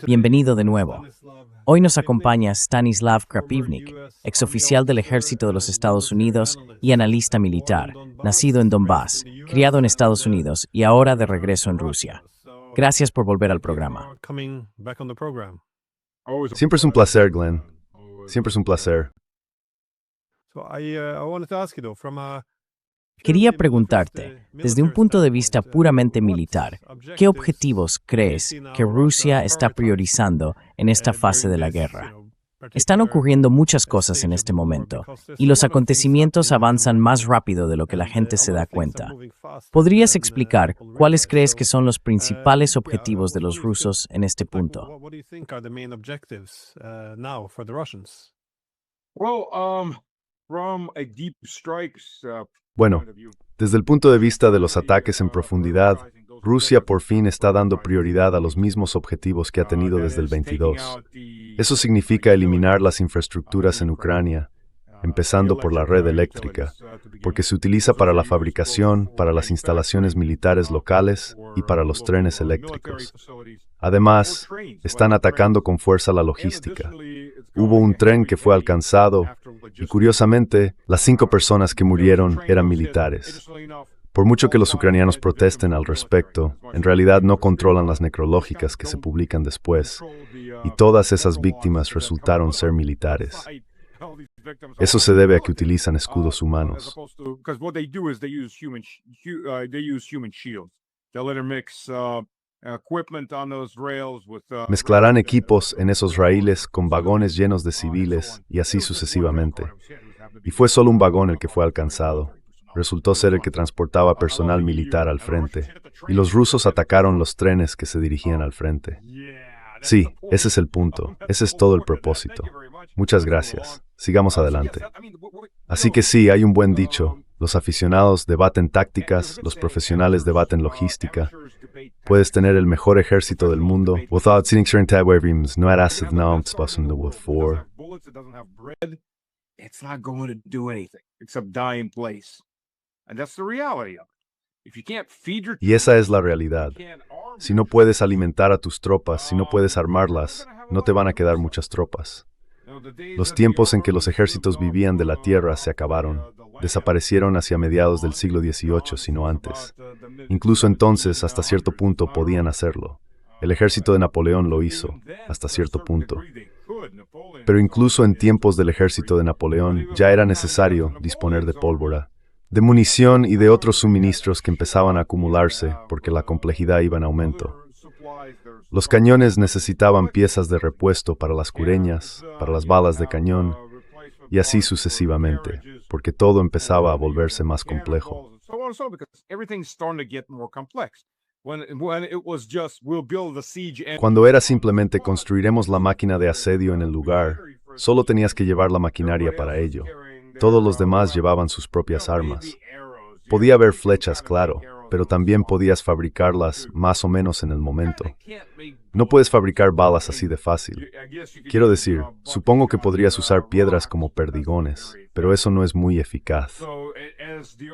Bienvenido de nuevo. Hoy nos acompaña Stanislav Krapivnik, exoficial del Ejército de los Estados Unidos y analista militar, nacido en Donbass, criado en Estados Unidos y ahora de regreso en Rusia. Gracias por volver al programa. Siempre es un placer, Glenn. Siempre es un placer. Quería preguntarte, desde un punto de vista puramente militar, ¿qué objetivos crees que Rusia está priorizando en esta fase de la guerra? Están ocurriendo muchas cosas en este momento, y los acontecimientos avanzan más rápido de lo que la gente se da cuenta. ¿Podrías explicar cuáles crees que son los principales objetivos de los rusos en este punto? Bueno, desde el punto de vista de los ataques en profundidad, Rusia por fin está dando prioridad a los mismos objetivos que ha tenido desde el 22. Eso significa eliminar las infraestructuras en Ucrania, empezando por la red eléctrica, porque se utiliza para la fabricación, para las instalaciones militares locales y para los trenes eléctricos. Además, están atacando con fuerza la logística. Hubo un tren que fue alcanzado y, curiosamente, las 5 personas que murieron eran militares. Por mucho que los ucranianos protesten al respecto, en realidad no controlan las necrológicas que se publican después, y todas esas víctimas resultaron ser militares. Eso se debe a que utilizan escudos humanos. Mezclarán equipos en esos raíles con vagones llenos de civiles y así sucesivamente. Y fue solo un vagón el que fue alcanzado. Resultó ser el que transportaba personal militar al frente. Y los rusos atacaron los trenes que se dirigían al frente. Sí, ese es el punto. Ese es todo el propósito. Muchas gracias. Sigamos adelante. Así que sí, hay un buen dicho. Los aficionados debaten tácticas, los profesionales debaten logística. Puedes tener el mejor ejército del mundo. Y esa es la realidad. Si no puedes alimentar a tus tropas, si no puedes armarlas, no te van a quedar muchas tropas. Los tiempos en que los ejércitos vivían de la tierra se acabaron. Desaparecieron hacia mediados del siglo XVIII, si no antes. Incluso entonces, hasta cierto punto, podían hacerlo. El ejército de Napoleón lo hizo, hasta cierto punto. Pero incluso en tiempos del ejército de Napoleón ya era necesario disponer de pólvora, de munición y de otros suministros que empezaban a acumularse porque la complejidad iba en aumento. Los cañones necesitaban piezas de repuesto para las cureñas, para las balas de cañón, y así sucesivamente, porque todo empezaba a volverse más complejo. Cuando era simplemente construiremos la máquina de asedio en el lugar, solo tenías que llevar la maquinaria para ello. Todos los demás llevaban sus propias armas. Podía haber flechas, claro, pero también podías fabricarlas más o menos en el momento. No puedes fabricar balas así de fácil. Quiero decir, supongo que podrías usar piedras como perdigones, pero eso no es muy eficaz.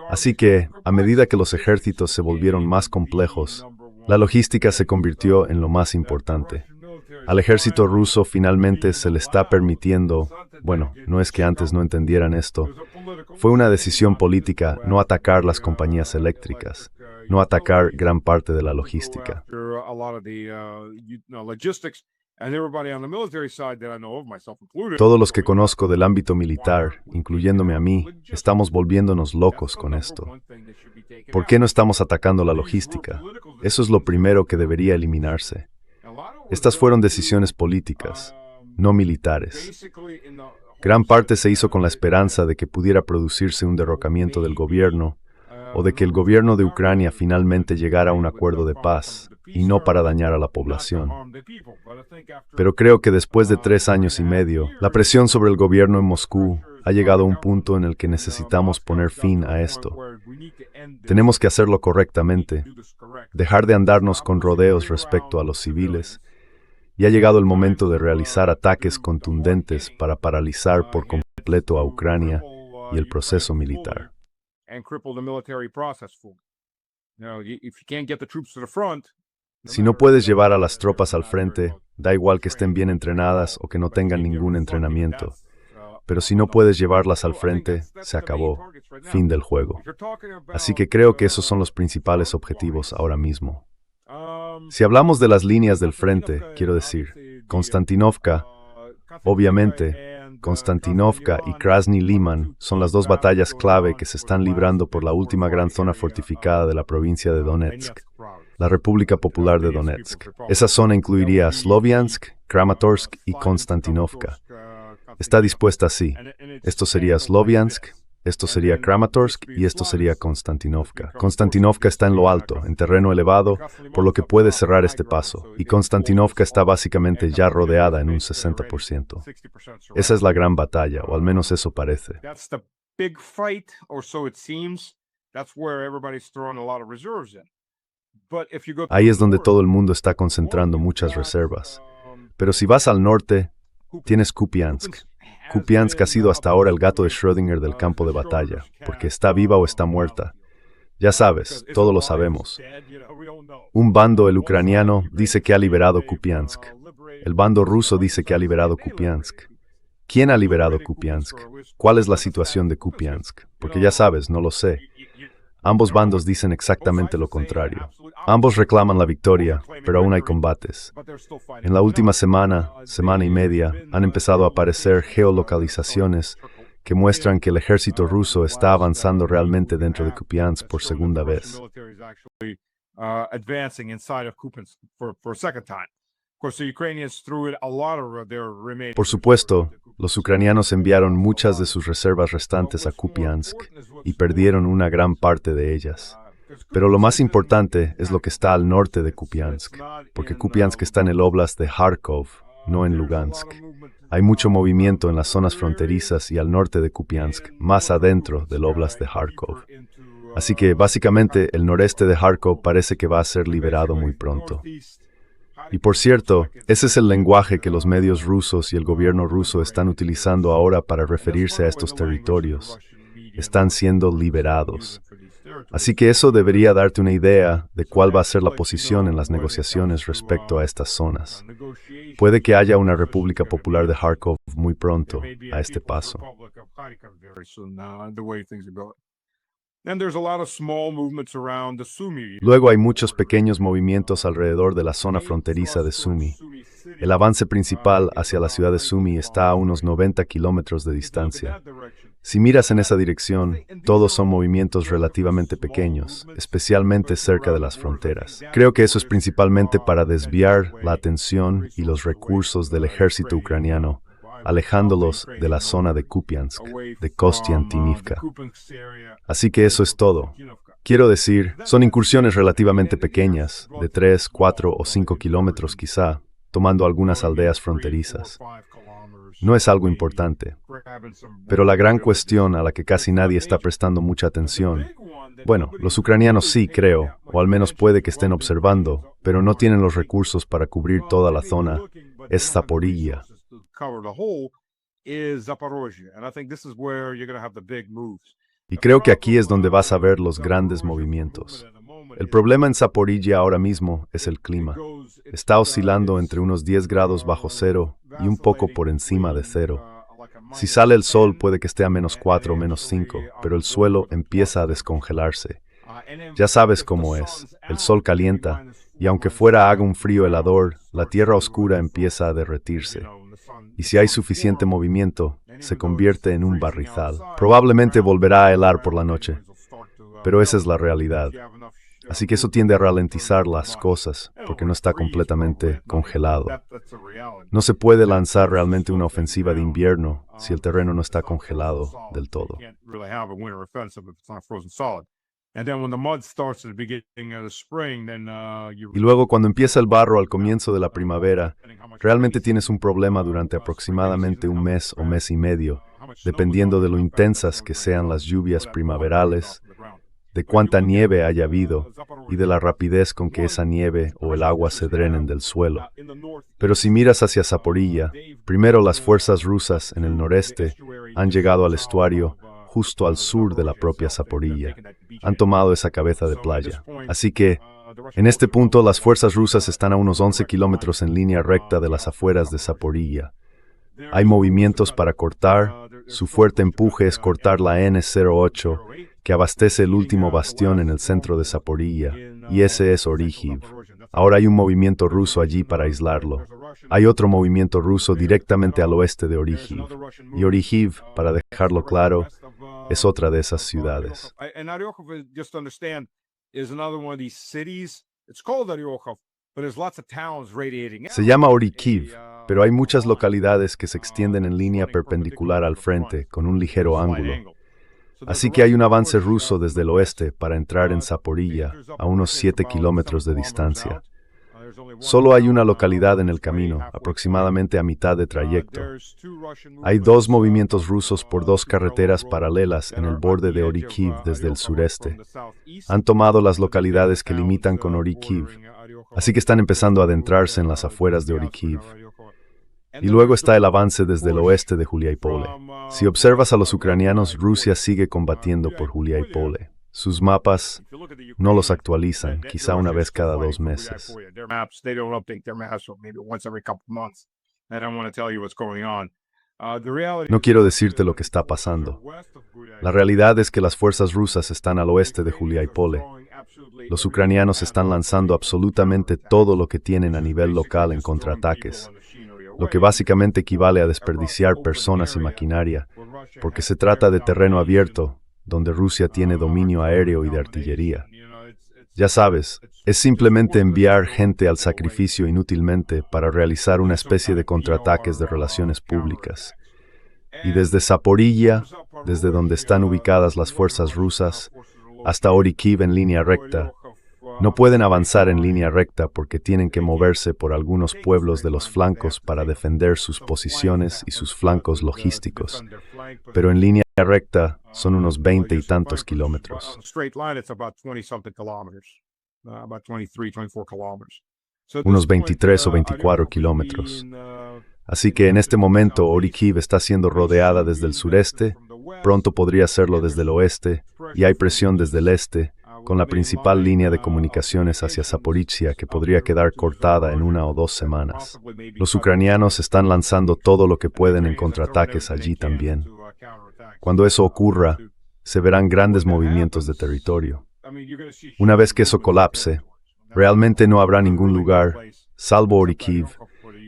Así que, a medida que los ejércitos se volvieron más complejos, la logística se convirtió en lo más importante. Al ejército ruso finalmente se le está permitiendo, bueno, no es que antes no entendieran esto, fue una decisión política no atacar las compañías eléctricas, no atacar gran parte de la logística. Todos los que conozco del ámbito militar, incluyéndome a mí, estamos volviéndonos locos con esto. ¿Por qué no estamos atacando la logística? Eso es lo primero que debería eliminarse. Estas fueron decisiones políticas, no militares. Gran parte se hizo con la esperanza de que pudiera producirse un derrocamiento del gobierno o de que el gobierno de Ucrania finalmente llegara a un acuerdo de paz y no para dañar a la población. Pero creo que después de 3 años y medio, la presión sobre el gobierno en Moscú ha llegado a un punto en el que necesitamos poner fin a esto. Tenemos que hacerlo correctamente, dejar de andarnos con rodeos respecto a los civiles, y ha llegado el momento de realizar ataques contundentes para paralizar por completo a Ucrania y el proceso militar. Si no puedes llevar a las tropas al frente, da igual que estén bien entrenadas o que no tengan ningún entrenamiento. Pero si no puedes llevarlas al frente, se acabó. Fin del juego. Así que creo que esos son los principales objetivos ahora mismo. Si hablamos de las líneas del frente, quiero decir, Konstantinovka, obviamente, Konstantinovka y Krasny Liman son las dos batallas clave que se están librando por la última gran zona fortificada de la provincia de Donetsk, la República Popular de Donetsk. Esa zona incluiría a Sloviansk, Kramatorsk y Konstantinovka. Está dispuesta así. Esto sería Sloviansk, esto sería Kramatorsk y esto sería Konstantinovka. Konstantinovka está en lo alto, en terreno elevado, por lo que puede cerrar este paso, y Konstantinovka está básicamente ya rodeada en un 60%. Esa es la gran batalla, o al menos eso parece. Ahí es donde todo el mundo está concentrando muchas reservas. Pero si vas al norte, tienes Kupiansk. Kupiansk ha sido hasta ahora el gato de Schrödinger del campo de batalla, porque está viva o está muerta. Ya sabes, todos lo sabemos. Un bando, el ucraniano, dice que ha liberado Kupiansk. El bando ruso dice que ha liberado Kupiansk. ¿Quién ha liberado Kupiansk? ¿Cuál es la situación de Kupiansk? Porque ya sabes, no lo sé. Ambos bandos dicen exactamente lo contrario. Ambos reclaman la victoria, pero aún hay combates. En la última semana y media, han empezado a aparecer geolocalizaciones que muestran que el ejército ruso está avanzando realmente dentro de Kupiansk por segunda vez. Por supuesto, los ucranianos enviaron muchas de sus reservas restantes a Kupiansk y perdieron una gran parte de ellas. Pero lo más importante es lo que está al norte de Kupiansk, porque Kupiansk está en el óblast de Kharkov, no en Lugansk. Hay mucho movimiento en las zonas fronterizas y al norte de Kupiansk, más adentro del óblast de Kharkov. Así que, básicamente, el noreste de Kharkov parece que va a ser liberado muy pronto. Y por cierto, ese es el lenguaje que los medios rusos y el gobierno ruso están utilizando ahora para referirse a estos territorios. Están siendo liberados. Así que eso debería darte una idea de cuál va a ser la posición en las negociaciones respecto a estas zonas. Puede que haya una República Popular de Kharkov muy pronto, a este paso. Luego hay muchos pequeños movimientos alrededor de la zona fronteriza de Sumy. El avance principal hacia la ciudad de Sumy está a unos 90 kilómetros de distancia. Si miras en esa dirección, todos son movimientos relativamente pequeños, especialmente cerca de las fronteras. Creo que eso es principalmente para desviar la atención y los recursos del ejército ucraniano, alejándolos de la zona de Kupiansk, de Kostiantynivka. Así que eso es todo. Quiero decir, son incursiones relativamente pequeñas, de 3, 4 o 5 kilómetros quizá, tomando algunas aldeas fronterizas. No es algo importante. Pero la gran cuestión a la que casi nadie está prestando mucha atención, bueno, los ucranianos sí, creo, o al menos puede que estén observando, pero no tienen los recursos para cubrir toda la zona, es Zaporizhia. Y creo que aquí es donde vas a ver los grandes movimientos. El problema en Zaporizhia ahora mismo es el clima. Está oscilando entre unos 10 grados bajo cero y un poco por encima de cero. Si sale el sol puede que esté a -4 o -5, pero el suelo empieza a descongelarse. Ya sabes cómo es. El sol calienta, y aunque fuera haga un frío helador, la tierra oscura empieza a derretirse. Y si hay suficiente movimiento, se convierte en un barrizal. Probablemente volverá a helar por la noche, pero esa es la realidad. Así que eso tiende a ralentizar las cosas, porque no está completamente congelado. No se puede lanzar realmente una ofensiva de invierno si el terreno no está congelado del todo. Y luego, cuando empieza el barro al comienzo de la primavera, realmente tienes un problema durante aproximadamente un mes o mes y medio, dependiendo de lo intensas que sean las lluvias primaverales, de cuánta nieve haya habido y de la rapidez con que esa nieve o el agua se drenen del suelo. Pero si miras hacia Zaporizhia, primero las fuerzas rusas en el noreste han llegado al estuario justo al sur de la propia Zaporizhia. Han tomado esa cabeza de playa. Así que En este punto, las fuerzas rusas están a unos 11 kilómetros en línea recta de las afueras de Zaporilla. Hay movimientos para cortar. Su fuerte empuje es cortar la N-08, que abastece el último bastión en el centro de Zaporilla, y ese es Orihiv. Ahora hay un movimiento ruso allí para aislarlo. Hay otro movimiento ruso directamente al oeste de Orihiv. Y Orihiv, para dejarlo claro, es otra de esas ciudades. Se llama Orihiv, pero hay muchas localidades que se extienden en línea perpendicular al frente, con un ligero ángulo. Así que hay un avance ruso desde el oeste para entrar en Zaporilla, a unos 7 kilómetros de distancia. Solo hay una localidad en el camino, aproximadamente a mitad de trayecto. Hay dos movimientos rusos por dos carreteras paralelas en el borde de Orihiv desde el sureste. Han tomado las localidades que limitan con Orihiv, así que están empezando a adentrarse en las afueras de Orihiv. Y luego está el avance desde el oeste de Juliaipole. Si observas a los ucranianos, Rusia sigue combatiendo por Juliaipole. Sus mapas no los actualizan, quizá una vez cada 2 meses. No quiero decirte lo que está pasando. La realidad es que las fuerzas rusas están al oeste de Juliaipole. Los ucranianos están lanzando absolutamente todo lo que tienen a nivel local en contraataques, lo que básicamente equivale a desperdiciar personas y maquinaria, porque se trata de terreno abierto, donde Rusia tiene dominio aéreo y de artillería. Ya sabes, es simplemente enviar gente al sacrificio inútilmente para realizar una especie de contraataques de relaciones públicas. Y desde Zaporilla, desde donde están ubicadas las fuerzas rusas, hasta Orihiv en línea recta, no pueden avanzar en línea recta porque tienen que moverse por algunos pueblos de los flancos para defender sus posiciones y sus flancos logísticos. Pero en línea recta son unos 20 y tantos kilómetros. Unos 23 o 24 kilómetros. Así que en este momento Orihiv está siendo rodeada desde el sureste, pronto podría serlo desde el oeste, y hay presión desde el este, con la principal línea de comunicaciones hacia Zaporizhia que podría quedar cortada en 1 o 2 semanas. Los ucranianos están lanzando todo lo que pueden en contraataques allí también. Cuando eso ocurra, se verán grandes movimientos de territorio. Una vez que eso colapse, realmente no habrá ningún lugar, salvo Orihiv,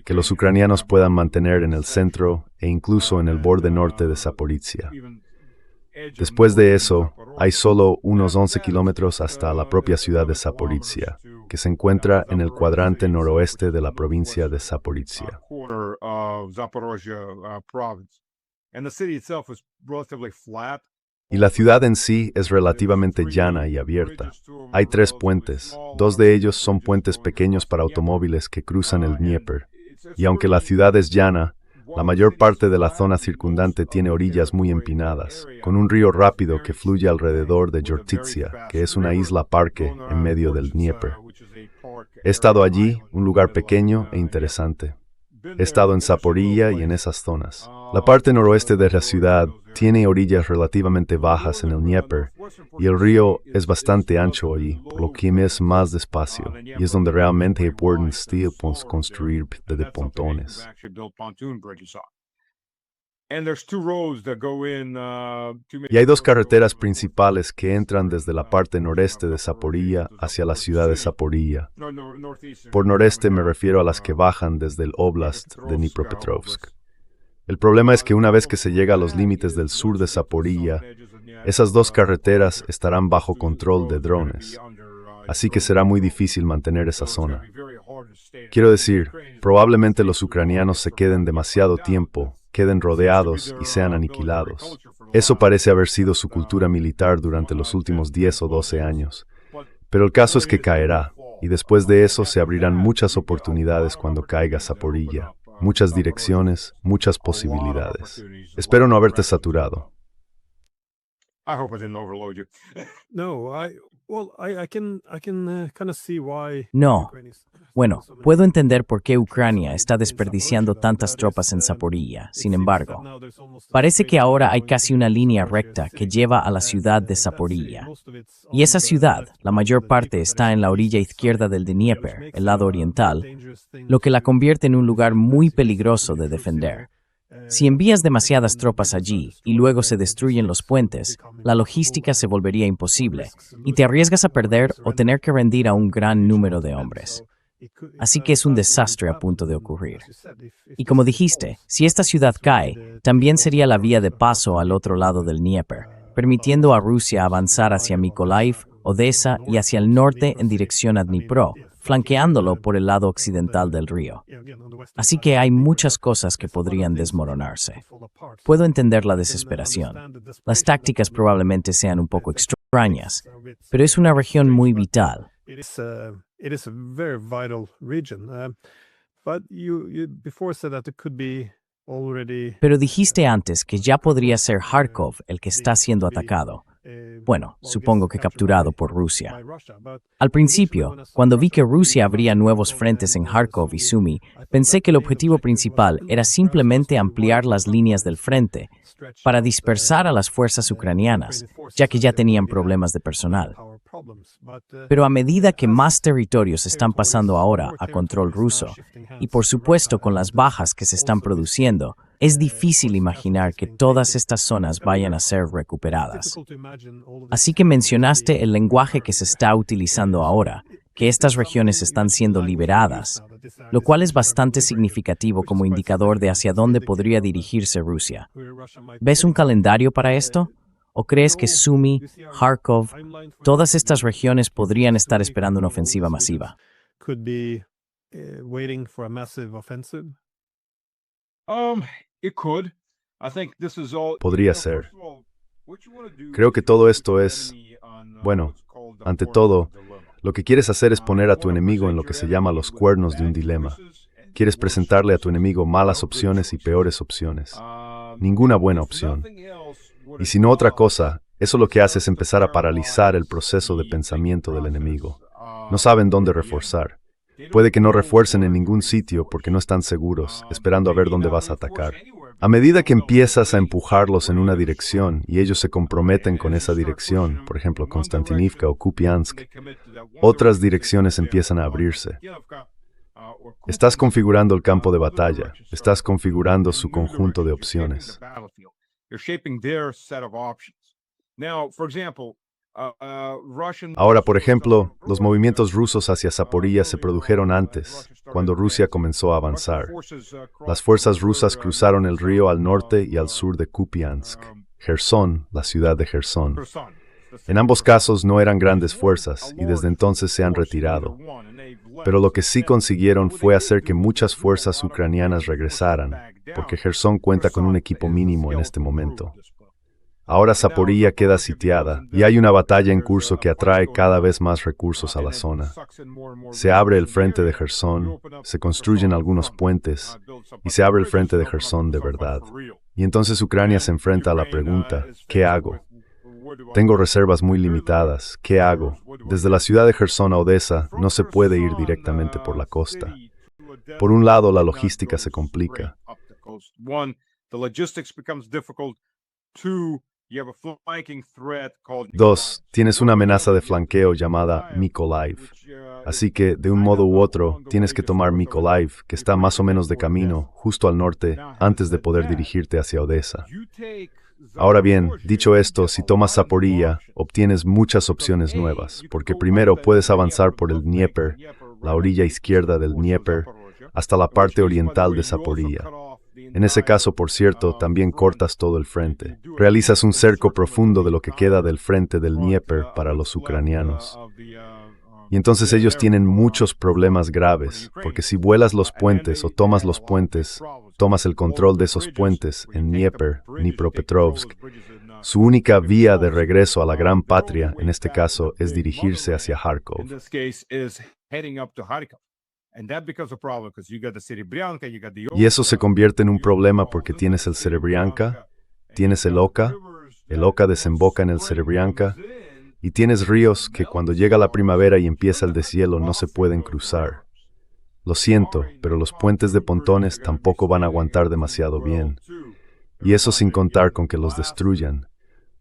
que los ucranianos puedan mantener en el centro e incluso en el borde norte de Zaporizhia. Después de eso, hay solo unos 11 kilómetros hasta la propia ciudad de Zaporizhia, que se encuentra en el cuadrante noroeste de la provincia de Zaporizhia. Y la ciudad en sí es relativamente llana y abierta. Hay 3 puentes, 2 de ellos son puentes pequeños para automóviles que cruzan el Dnieper. Y aunque la ciudad es llana, la mayor parte de la zona circundante tiene orillas muy empinadas, con un río rápido que fluye alrededor de Yortitsia, que es una isla parque en medio del Dnieper. He estado allí, un lugar pequeño e interesante. He estado en Zaporilla y en esas zonas. La parte noroeste de la ciudad tiene orillas relativamente bajas en el Dnieper, y el río es bastante ancho allí, por lo que es más despacio, y es donde realmente pueden construir de pontones. Y hay 2 carreteras principales que entran desde la parte noreste de Zaporilla hacia la ciudad de Zaporilla. Por noreste me refiero a las que bajan desde el Oblast de Dnipropetrovsk. El problema es que una vez que se llega a los límites del sur de Zaporilla, esas 2 carreteras estarán bajo control de drones, así que será muy difícil mantener esa zona. Quiero decir, probablemente los ucranianos se queden demasiado tiempo, queden rodeados y sean aniquilados. Eso parece haber sido su cultura militar durante los últimos 10 o 12 años. Pero el caso es que caerá, y después de eso se abrirán muchas oportunidades cuando caiga Zaporilla. Muchas direcciones, muchas posibilidades. Espero no haberte saturado. No. Bueno, puedo entender por qué Ucrania está desperdiciando tantas tropas en Zaporilla. Sin embargo, parece que ahora hay casi una línea recta que lleva a la ciudad de Zaporilla. Y esa ciudad, la mayor parte, está en la orilla izquierda del Dnieper, el lado oriental, lo que la convierte en un lugar muy peligroso de defender. Si envías demasiadas tropas allí y luego se destruyen los puentes, la logística se volvería imposible y te arriesgas a perder o tener que rendir a un gran número de hombres. Así que es un desastre a punto de ocurrir. Y como dijiste, si esta ciudad cae, también sería la vía de paso al otro lado del Dnieper, permitiendo a Rusia avanzar hacia Mykolaiv, Odessa y hacia el norte en dirección a Dnipro, flanqueándolo por el lado occidental del río. Así que hay muchas cosas que podrían desmoronarse. Puedo entender la desesperación. Las tácticas probablemente sean un poco extrañas, pero es una región muy vital. It is a very vital region. But you before said that it could be already. Pero dijiste antes que ya podría ser Kharkov el que está siendo atacado. Bueno, supongo que capturado por Rusia. Al principio, cuando vi que Rusia abría nuevos frentes en Kharkov y Sumy, pensé que el objetivo principal era simplemente ampliar las líneas del frente para dispersar a las fuerzas ucranianas, ya que ya tenían problemas de personal. Pero a medida que más territorios están pasando ahora a control ruso, y por supuesto con las bajas que se están produciendo, es difícil imaginar que todas estas zonas vayan a ser recuperadas. Así que mencionaste el lenguaje que se está utilizando ahora, que estas regiones están siendo liberadas, lo cual es bastante significativo como indicador de hacia dónde podría dirigirse Rusia. ¿Ves un calendario para esto? ¿O crees que Sumy, Kharkov, todas estas regiones podrían estar esperando una ofensiva masiva? Podría ser. Creo que todo esto es, bueno, ante todo, lo que quieres hacer es poner a tu enemigo en lo que se llama los cuernos de un dilema. Quieres presentarle a tu enemigo malas opciones y peores opciones. Ninguna buena opción. Y si no otra cosa, eso lo que hace es empezar a paralizar el proceso de pensamiento del enemigo. No saben dónde reforzar. Puede que no refuercen en ningún sitio porque no están seguros, esperando a ver dónde vas a atacar. A medida que empiezas a empujarlos en una dirección y ellos se comprometen con esa dirección, por ejemplo Konstantinivka o Kupiansk, otras direcciones empiezan a abrirse. Estás configurando el campo de batalla, estás configurando su conjunto de opciones. Ahora, por ejemplo, los movimientos rusos hacia Zaporilla se produjeron antes, cuando Rusia comenzó a avanzar. Las fuerzas rusas cruzaron el río al norte y al sur de Kupiansk, Jersón, la ciudad de Jersón. En ambos casos no eran grandes fuerzas y desde entonces se han retirado. Pero lo que sí consiguieron fue hacer que muchas fuerzas ucranianas regresaran, porque Jersón cuenta con un equipo mínimo en este momento. Ahora Zaporilla queda sitiada y hay una batalla en curso que atrae cada vez más recursos a la zona. Se abre el frente de Jersón, se construyen algunos puentes y se abre el frente de Jersón de verdad. Y entonces Ucrania se enfrenta a la pregunta, ¿qué hago? Tengo reservas muy limitadas, ¿qué hago? Desde la ciudad de Jersón a Odessa no se puede ir directamente por la costa. Por un lado, la logística se complica. Dos, tienes una amenaza de flanqueo llamada Mykolaiv. Así que, de un modo u otro, tienes que tomar Mykolaiv, que está más o menos de camino, justo al norte, antes de poder dirigirte hacia Odessa. Ahora bien, dicho esto, si tomas Zaporilla, obtienes muchas opciones nuevas, porque primero puedes avanzar por el Dnieper, la orilla izquierda del Dnieper, hasta la parte oriental de Zaporilla. En ese caso, por cierto, también cortas todo el frente. Realizas un cerco profundo de lo que queda del frente del Dnieper para los ucranianos. Y entonces ellos tienen muchos problemas graves, porque si vuelas los puentes o tomas los puentes, tomas el control de esos puentes en Dnieper, Dnipropetrovsk. Su única vía de regreso a la gran patria, en este caso, es dirigirse hacia Kharkov. Y eso se convierte en un problema porque tienes el Serebrianka, tienes el Oka desemboca en el Serebrianka, Y tienes ríos que cuando llega la primavera y empieza el deshielo no se pueden cruzar. Lo siento, pero los puentes de pontones tampoco van a aguantar demasiado bien. Y eso sin contar con que los destruyan.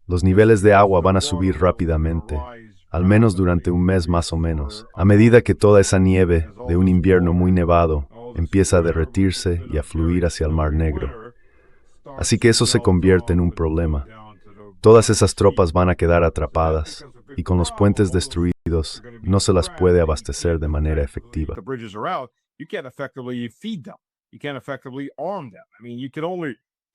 Los niveles de agua van a subir rápidamente, al menos durante un mes más o menos, a medida que toda esa nieve de un invierno muy nevado empieza a derretirse y a fluir hacia el Mar Negro. Así que eso se convierte en un problema. Todas esas tropas van a quedar atrapadas, y con los puentes destruidos no se las puede abastecer de manera efectiva.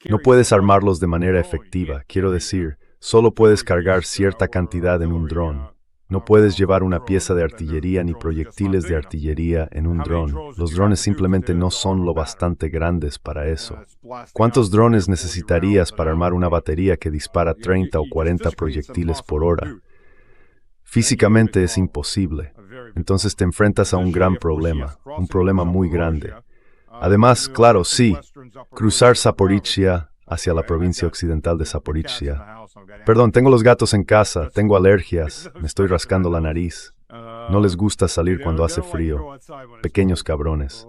No puedes armarlos de manera efectiva, quiero decir, solo puedes cargar cierta cantidad en un dron. No puedes llevar una pieza de artillería ni proyectiles de artillería en un dron. Los drones simplemente no son lo bastante grandes para eso. ¿Cuántos drones necesitarías para armar una batería que dispara 30 o 40 proyectiles por hora? Físicamente es imposible. Entonces te enfrentas a un gran problema, un problema muy grande. Además, claro, sí, cruzar Zaporizhia hacia la provincia occidental de Zaporizhia. Perdón, tengo los gatos en casa, tengo alergias, me estoy rascando la nariz. No les gusta salir cuando hace frío. Pequeños cabrones.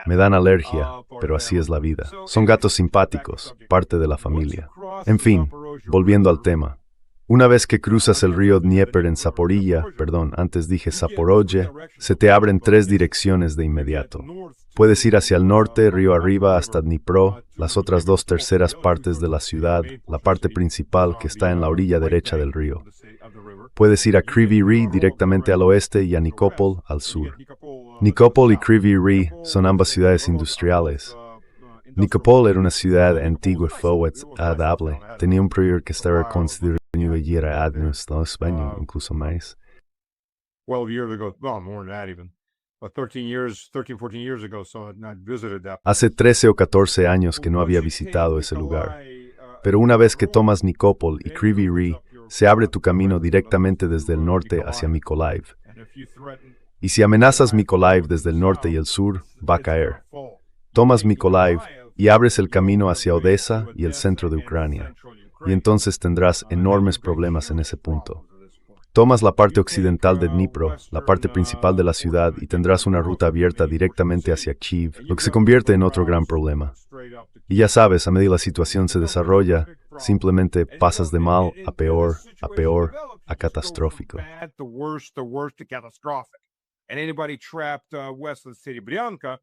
Me dan alergia, pero así es la vida. Son gatos simpáticos, parte de la familia. En fin, volviendo al tema. Una vez que cruzas el río Dnieper en antes dije Zaporozhye, se te abren 3 direcciones de inmediato. Puedes ir hacia el norte, río arriba, hasta Dnipro, las otras 2/3 partes de la ciudad, la parte principal que está en la orilla derecha del río. Puedes ir a Kryvyi Rih directamente al oeste y a Nikopol al sur. Nikopol y Kryvyi Rih son ambas ciudades industriales. Nikopol era una ciudad antigua adaptable. Tenía un prior que estaba considerado y era España, incluso más. 12 years ago, well, more than that even. But 13, 14 years ago, so I had not visited that. Hace 13 o 14 años que no había visitado ese lugar. Pero una vez que tomas Nikopol y Kryvyi Rih, se abre tu camino directamente desde el norte hacia Mykolaiv. Y si amenazas Mykolaiv desde el norte y el sur, va a caer. Tomas Mykolaiv y abres el camino hacia Odessa y el centro de Ucrania. Y entonces tendrás enormes problemas en ese punto. Tomas la parte occidental de Dnipro, la parte principal de la ciudad, y tendrás una ruta abierta directamente hacia Kyiv, lo que se convierte en otro gran problema. Y ya sabes, a medida que la situación se desarrolla, simplemente pasas de mal a peor, a catastrófico.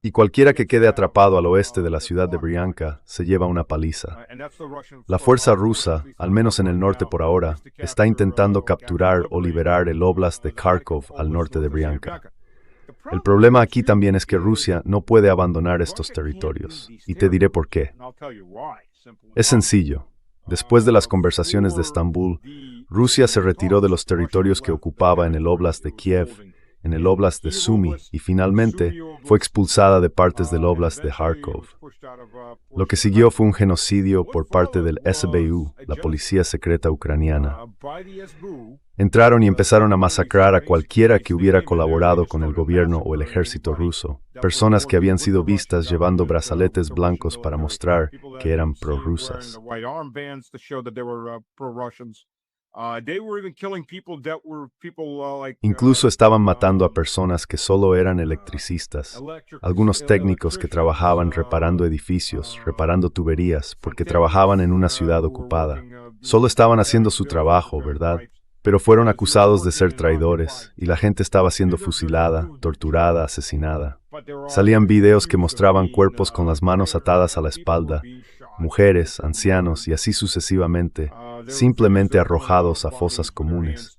Y cualquiera que quede atrapado al oeste de la ciudad de Bryanka se lleva una paliza. La fuerza rusa, al menos en el norte por ahora, está intentando capturar o liberar el óblast de Kharkov al norte de Bryanka. El problema aquí también es que Rusia no puede abandonar estos territorios, y te diré por qué. Es sencillo. Después de las conversaciones de Estambul, Rusia se retiró de los territorios que ocupaba en el óblast de Kiev, en el óblast de Sumy, y finalmente fue expulsada de partes del óblast de Kharkov. Lo que siguió fue un genocidio por parte del SBU, la policía secreta ucraniana. Entraron y empezaron a masacrar a cualquiera que hubiera colaborado con el gobierno o el ejército ruso, personas que habían sido vistas llevando brazaletes blancos para mostrar que eran prorrusas. Incluso estaban matando a personas que solo eran electricistas, algunos técnicos que trabajaban reparando edificios, reparando tuberías, porque trabajaban en una ciudad ocupada. Solo estaban haciendo su trabajo, ¿verdad? Pero fueron acusados de ser traidores, y la gente estaba siendo fusilada, torturada, asesinada. Salían videos que mostraban cuerpos con las manos atadas a la espalda, mujeres, ancianos y así sucesivamente, simplemente arrojados a fosas comunes.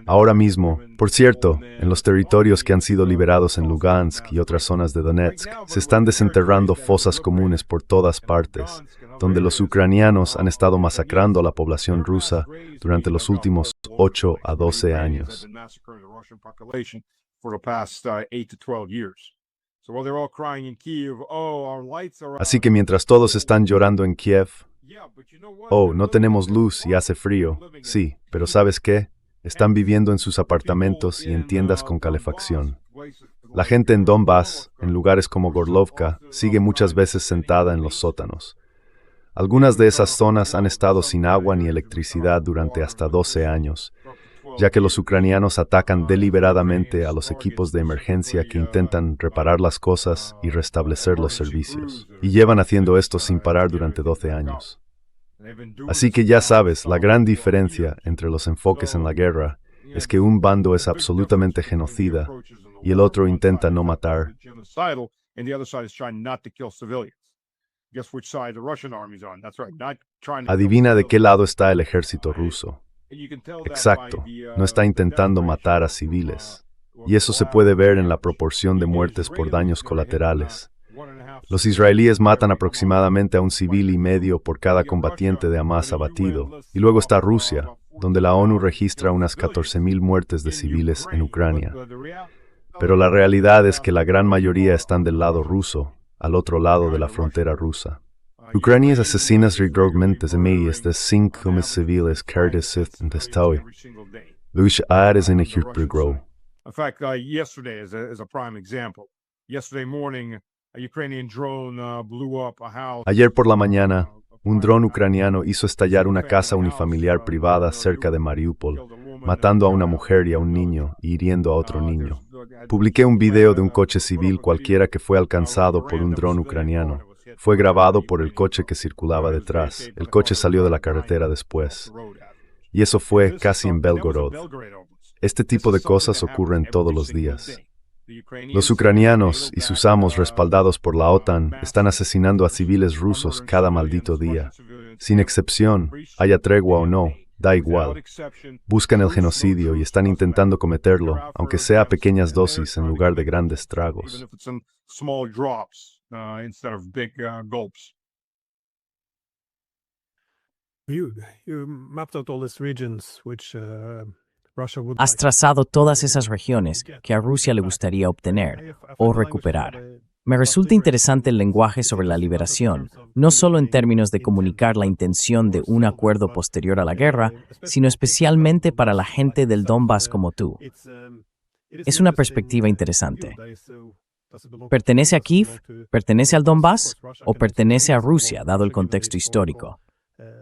Ahora mismo, por cierto, en los territorios que han sido liberados en Lugansk y otras zonas de Donetsk, se están desenterrando fosas comunes por todas partes, donde los ucranianos han estado masacrando a la población rusa durante los últimos 8 a 12 años. Así que mientras todos están llorando en Kiev, oh, no tenemos luz y hace frío, sí, pero ¿sabes qué? Están viviendo en sus apartamentos y en tiendas con calefacción. La gente en Donbass, en lugares como Gorlovka, sigue muchas veces sentada en los sótanos. Algunas de esas zonas han estado sin agua ni electricidad durante hasta 12 años, ya que los ucranianos atacan deliberadamente a los equipos de emergencia que intentan reparar las cosas y restablecer los servicios, y llevan haciendo esto sin parar durante 12 años. Así que ya sabes, la gran diferencia entre los enfoques en la guerra es que un bando es absolutamente genocida y el otro intenta no matar. Adivina de qué lado está el ejército ruso. Exacto, no está intentando matar a civiles. Y eso se puede ver en la proporción de muertes por daños colaterales. Los israelíes matan aproximadamente a un civil y medio por cada combatiente de Hamas abatido. Y luego está Rusia, donde la ONU registra unas 14.000 muertes de civiles en Ucrania. Pero la realidad es que la gran mayoría están del lado ruso, al otro lado de la frontera rusa. Ucranias asesinas regularmente miles de civiles cardiacis en Testoy. Luis Ares en Ejirtbrigro. In fact, yesterday is a prime example. Yesterday morning, a Ukrainian drone blew up a house. Ayer por la mañana, un dron ucraniano hizo estallar una casa unifamiliar privada cerca de Mariupol, matando a una mujer y a un niño y hiriendo a otro niño. Publiqué un video de un coche civil cualquiera que fue alcanzado por un dron ucraniano. Fue grabado por el coche que circulaba detrás. El coche salió de la carretera después. Y eso fue casi en Belgorod. Este tipo de cosas ocurren todos los días. Los ucranianos y sus amos respaldados por la OTAN están asesinando a civiles rusos cada maldito día. Sin excepción, haya tregua o no, da igual. Buscan el genocidio y están intentando cometerlo, aunque sea a pequeñas dosis en lugar de grandes tragos. Has trazado todas esas regiones que a Rusia le gustaría obtener o recuperar. Me resulta interesante el lenguaje sobre la liberación, no solo en términos de comunicar la intención de un acuerdo posterior a la guerra, sino especialmente para la gente del Donbass como tú. Es una perspectiva interesante. ¿Pertenece a Kiev? ¿Pertenece al Donbass? ¿O pertenece a Rusia, dado el contexto histórico?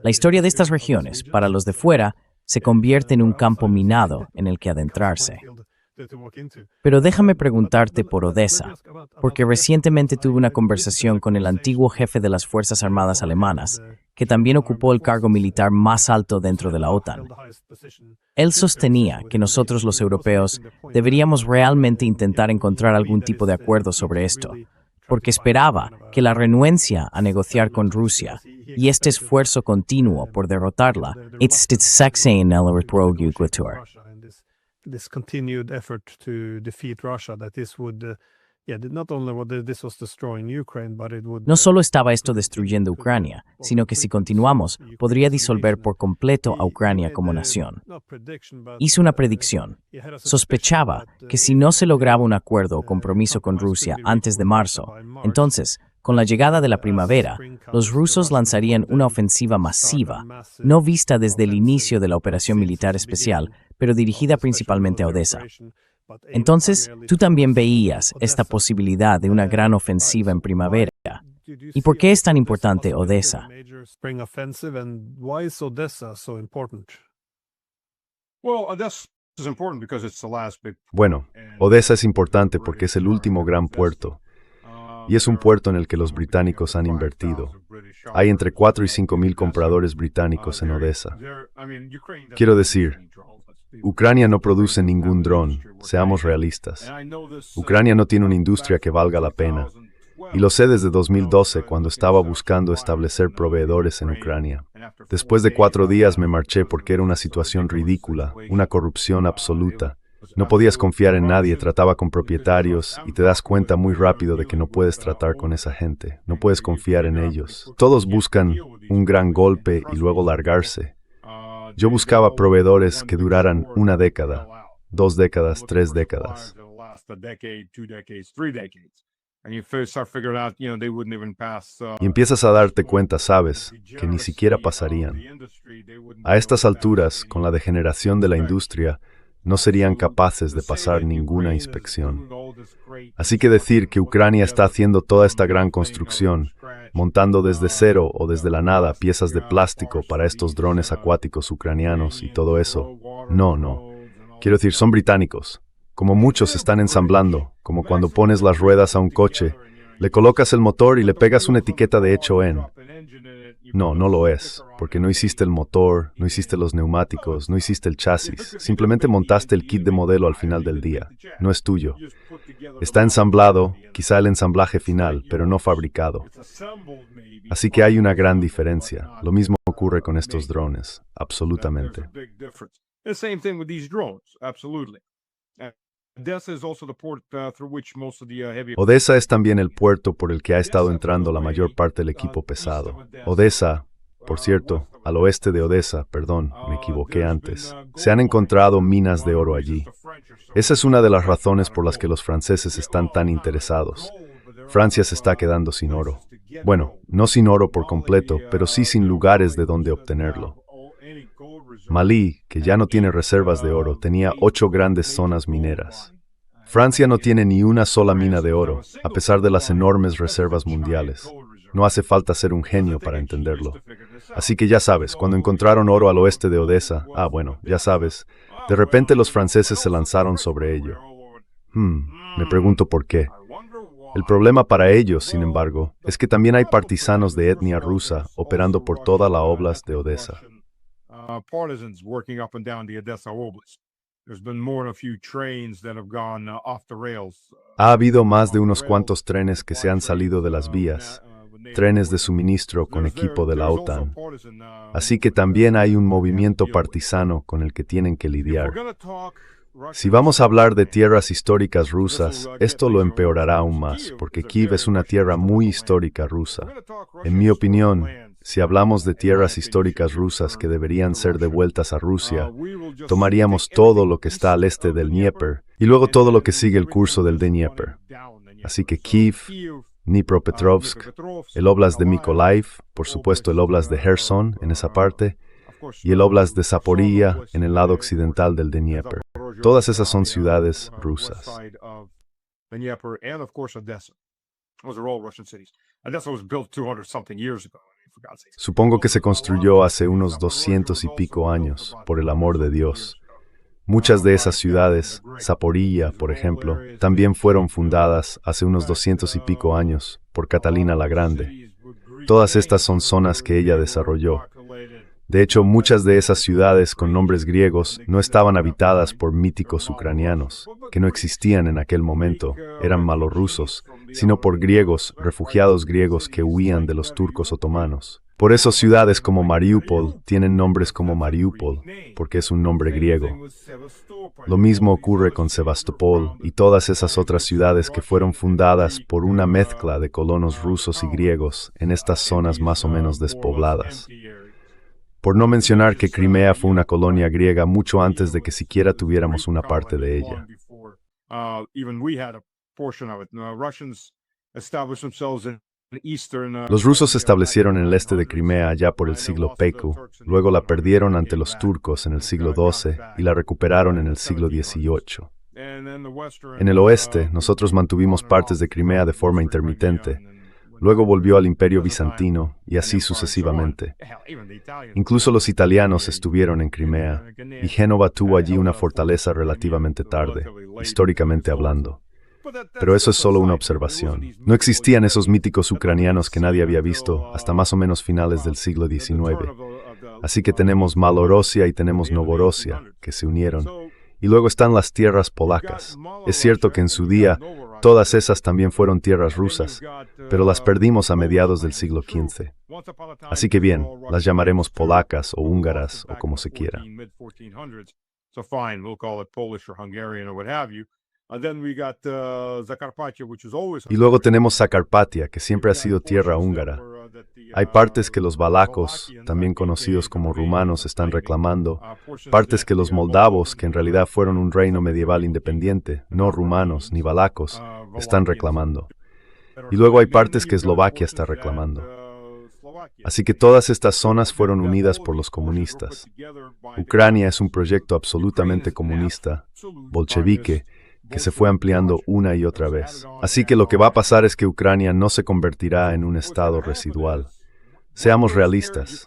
La historia de estas regiones, para los de fuera, se convierte en un campo minado en el que adentrarse. Pero déjame preguntarte por Odessa, porque recientemente tuve una conversación con el antiguo jefe de las Fuerzas Armadas alemanas, que también ocupó el cargo militar más alto dentro de la OTAN. Él sostenía que nosotros los europeos deberíamos realmente intentar encontrar algún tipo de acuerdo sobre esto, porque esperaba que la renuencia a negociar con Rusia y este esfuerzo continuo por derrotarla, this continued effort to defeat Russia, that this would, not only would this was destroying Ukraine, but it would. No solo estaba esto destruyendo Ucrania, sino que si continuamos, podría disolver por completo a Ucrania como nación. Hizo una predicción. Sospechaba que si no se lograba un acuerdo o compromiso con Rusia antes de marzo, entonces, con la llegada de la primavera, los rusos lanzarían una ofensiva masiva, no vista desde el inicio de la operación militar especial, pero dirigida principalmente a Odessa. Entonces, tú también veías esta posibilidad de una gran ofensiva en primavera. ¿Y por qué es tan importante Odessa? Bueno, Odessa es importante porque es el último gran puerto. Y es un puerto en el que los británicos han invertido. Hay entre 4 y 5 mil compradores británicos en Odessa. Quiero decir, Ucrania no produce ningún dron, seamos realistas. Ucrania no tiene una industria que valga la pena. Y lo sé desde 2012, cuando estaba buscando establecer proveedores en Ucrania. Después de 4 días me marché porque era una situación ridícula, una corrupción absoluta. No podías confiar en nadie, trataba con propietarios y te das cuenta muy rápido de que no puedes tratar con esa gente, no puedes confiar en ellos. Todos buscan un gran golpe y luego largarse. Yo buscaba proveedores que duraran 1 década, 2 décadas, 3 décadas. Y empiezas a darte cuenta, sabes, que ni siquiera pasarían. A estas alturas, con la degeneración de la industria, no serían capaces de pasar ninguna inspección. Así que decir que Ucrania está haciendo toda esta gran construcción, montando desde cero o desde la nada piezas de plástico para estos drones acuáticos ucranianos y todo eso, no. Quiero decir, son británicos. Como muchos están ensamblando, como cuando pones las ruedas a un coche, le colocas el motor y le pegas una etiqueta de hecho en. No lo es, porque no hiciste el motor, no hiciste los neumáticos, no hiciste el chasis, simplemente montaste el kit de modelo al final del día. No es tuyo. Está ensamblado, quizá el ensamblaje final, pero no fabricado. Así que hay una gran diferencia. Lo mismo ocurre con estos drones, absolutamente. Odessa es también el puerto por el que ha estado entrando la mayor parte del equipo pesado. Odessa, por cierto, al oeste de Odessa, me equivoqué antes, se han encontrado minas de oro allí. Esa es una de las razones por las que los franceses están tan interesados. Francia se está quedando sin oro. Bueno, no sin oro por completo, pero sí sin lugares de donde obtenerlo. Malí, que ya no tiene reservas de oro, tenía 8 grandes zonas mineras. Francia no tiene ni una sola mina de oro, a pesar de las enormes reservas mundiales. No hace falta ser un genio para entenderlo. Así que ya sabes, cuando encontraron oro al oeste de Odessa, ya sabes, de repente los franceses se lanzaron sobre ello. Me pregunto por qué. El problema para ellos, sin embargo, es que también hay partisanos de etnia rusa operando por toda la óblast de Odessa. Ha habido más de unos cuantos trenes que se han salido de las vías, trenes de suministro con equipo de la OTAN. Así que también hay un movimiento partisano con el que tienen que lidiar. Si vamos a hablar de tierras históricas rusas, esto lo empeorará aún más, porque Kiev es una tierra muy histórica rusa. En mi opinión, si hablamos de tierras históricas rusas que deberían ser devueltas a Rusia, tomaríamos todo lo que está al este del Dnieper y luego todo lo que sigue el curso del Dnieper. Así que Kiev, Dnipropetrovsk, el Oblast de Mykolaiv, por supuesto el Oblast de Kherson en esa parte, y el Oblast de Zaporizhia en el lado occidental del Dnieper. Todas esas son ciudades rusas. Supongo que se construyó hace unos 200 y pico años, por el amor de Dios. Muchas de esas ciudades, Zaporizhia, por ejemplo, también fueron fundadas hace unos 200 y pico años por Catalina la Grande. Todas estas son zonas que ella desarrolló. De hecho, muchas de esas ciudades con nombres griegos no estaban habitadas por míticos ucranianos, que no existían en aquel momento, eran malorrusos, sino por griegos, refugiados griegos que huían de los turcos otomanos. Por eso ciudades como Mariupol tienen nombres como Mariupol, porque es un nombre griego. Lo mismo ocurre con Sebastopol y todas esas otras ciudades que fueron fundadas por una mezcla de colonos rusos y griegos en estas zonas más o menos despobladas. Por no mencionar que Crimea fue una colonia griega mucho antes de que siquiera tuviéramos una parte de ella. Los rusos se establecieron en el este de Crimea allá por el siglo PQ, luego la perdieron ante los turcos en el siglo XII y la recuperaron en el siglo XVIII. En el oeste, nosotros mantuvimos partes de Crimea de forma intermitente. Luego volvió al Imperio Bizantino y así sucesivamente. Incluso los italianos estuvieron en Crimea y Génova tuvo allí una fortaleza relativamente tarde, históricamente hablando. Pero eso es solo una observación. No existían esos míticos ucranianos que nadie había visto hasta más o menos finales del siglo XIX. Así que tenemos Malorossia y tenemos Novorossia, que se unieron. Y luego están las tierras polacas. Es cierto que en su día todas esas también fueron tierras rusas, pero las perdimos a mediados del siglo XV. Así que bien, las llamaremos polacas o húngaras o como se quiera. Y luego tenemos Zakarpatia, que siempre ha sido tierra húngara. Hay partes que los valacos, también conocidos como rumanos, están reclamando, partes que los moldavos, que en realidad fueron un reino medieval independiente, no rumanos ni valacos, están reclamando. Y luego hay partes que Eslovaquia está reclamando. Así que todas estas zonas fueron unidas por los comunistas. Ucrania es un proyecto absolutamente comunista, bolchevique, que se fue ampliando una y otra vez. Así que lo que va a pasar es que Ucrania no se convertirá en un estado residual. Seamos realistas.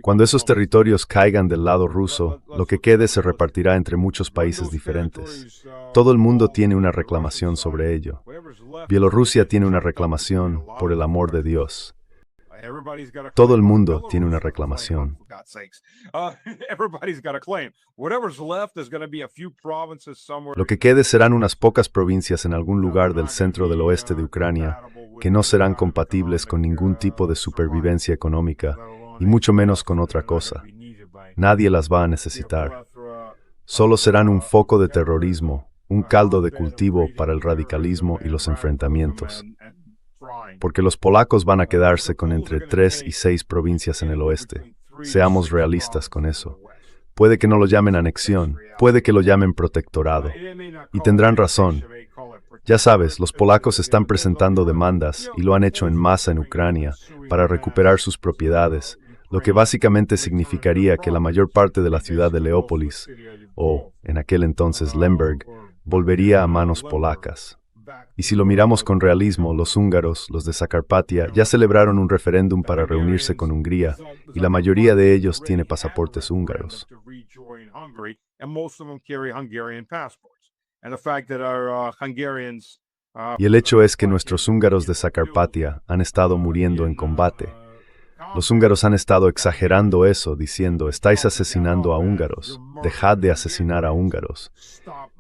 Cuando esos territorios caigan del lado ruso, lo que quede se repartirá entre muchos países diferentes. Todo el mundo tiene una reclamación sobre ello. Bielorrusia tiene una reclamación, por el amor de Dios. Todo el mundo tiene una reclamación. Lo que quede serán unas pocas provincias en algún lugar del centro del oeste de Ucrania que no serán compatibles con ningún tipo de supervivencia económica y mucho menos con otra cosa. Nadie las va a necesitar. Solo serán un foco de terrorismo, un caldo de cultivo para el radicalismo y los enfrentamientos. Porque los polacos van a quedarse con entre 3 y 6 provincias en el oeste. Seamos realistas con eso. Puede que no lo llamen anexión, puede que lo llamen protectorado. Y tendrán razón. Ya sabes, los polacos están presentando demandas, y lo han hecho en masa en Ucrania, para recuperar sus propiedades, lo que básicamente significaría que la mayor parte de la ciudad de Leópolis, o, en aquel entonces, Lemberg, volvería a manos polacas. Y si lo miramos con realismo, los húngaros, los de Zakarpatia, ya celebraron un referéndum para reunirse con Hungría, y la mayoría de ellos tiene pasaportes húngaros. Y el hecho es que nuestros húngaros de Zakarpatia han estado muriendo en combate. Los húngaros han estado exagerando eso, diciendo, estáis asesinando a húngaros, dejad de asesinar a húngaros.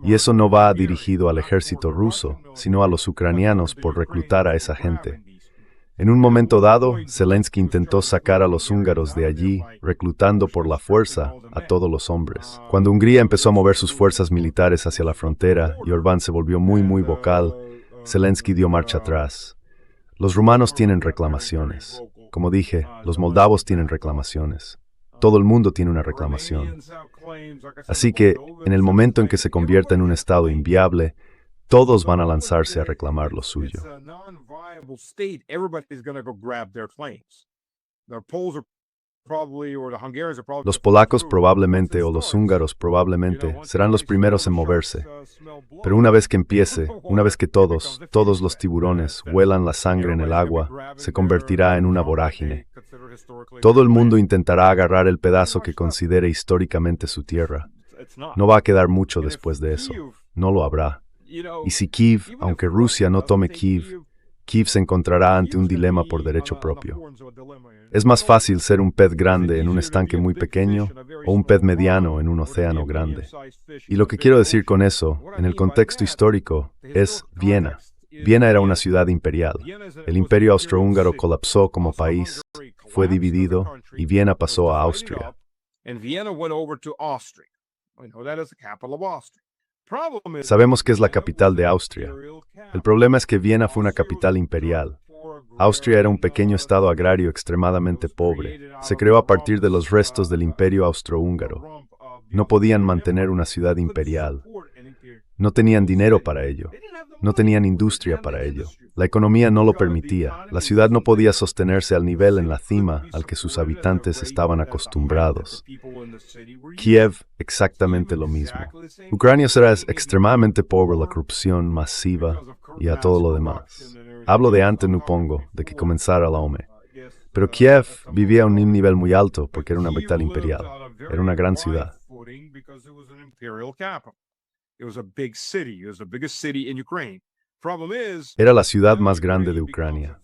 Y eso no va dirigido al ejército ruso, sino a los ucranianos por reclutar a esa gente. En un momento dado, Zelensky intentó sacar a los húngaros de allí, reclutando por la fuerza a todos los hombres. Cuando Hungría empezó a mover sus fuerzas militares hacia la frontera y Orbán se volvió muy vocal, Zelensky dio marcha atrás. Los rumanos tienen reclamaciones. Como dije, los moldavos tienen reclamaciones. Todo el mundo tiene una reclamación. Así que, en el momento en que se convierta en un estado inviable, todos van a lanzarse a reclamar lo suyo. Los polacos probablemente o los húngaros probablemente serán los primeros en moverse. Pero una vez que empiece, una vez que todos los tiburones huelan la sangre en el agua, se convertirá en una vorágine. Todo el mundo intentará agarrar el pedazo que considere históricamente su tierra. No va a quedar mucho después de eso. No lo habrá. Y si Kiev, aunque Rusia no tome Kiev, Kiev se encontrará ante un dilema por derecho propio. Es más fácil ser un pez grande en un estanque muy pequeño o un pez mediano en un océano grande. Y lo que quiero decir con eso, en el contexto histórico, es Viena. Viena era una ciudad imperial. El imperio austrohúngaro colapsó como país, fue dividido y Viena pasó a Austria. Sabemos que es la capital de Austria. El problema es que Viena fue una capital imperial. Austria era un pequeño estado agrario extremadamente pobre. Se creó a partir de los restos del imperio austrohúngaro. No podían mantener una ciudad imperial. No tenían dinero para ello. No tenían industria para ello. La economía no lo permitía. La ciudad no podía sostenerse al nivel en la cima al que sus habitantes estaban acostumbrados. Kiev, exactamente lo mismo. Ucrania será extremadamente pobre, la corrupción masiva y a todo lo demás. Hablo de antes, supongo, de que comenzara la OME. Pero Kiev vivía a un nivel muy alto porque era una capital imperial. Era una gran ciudad. Era la ciudad más grande de Ucrania.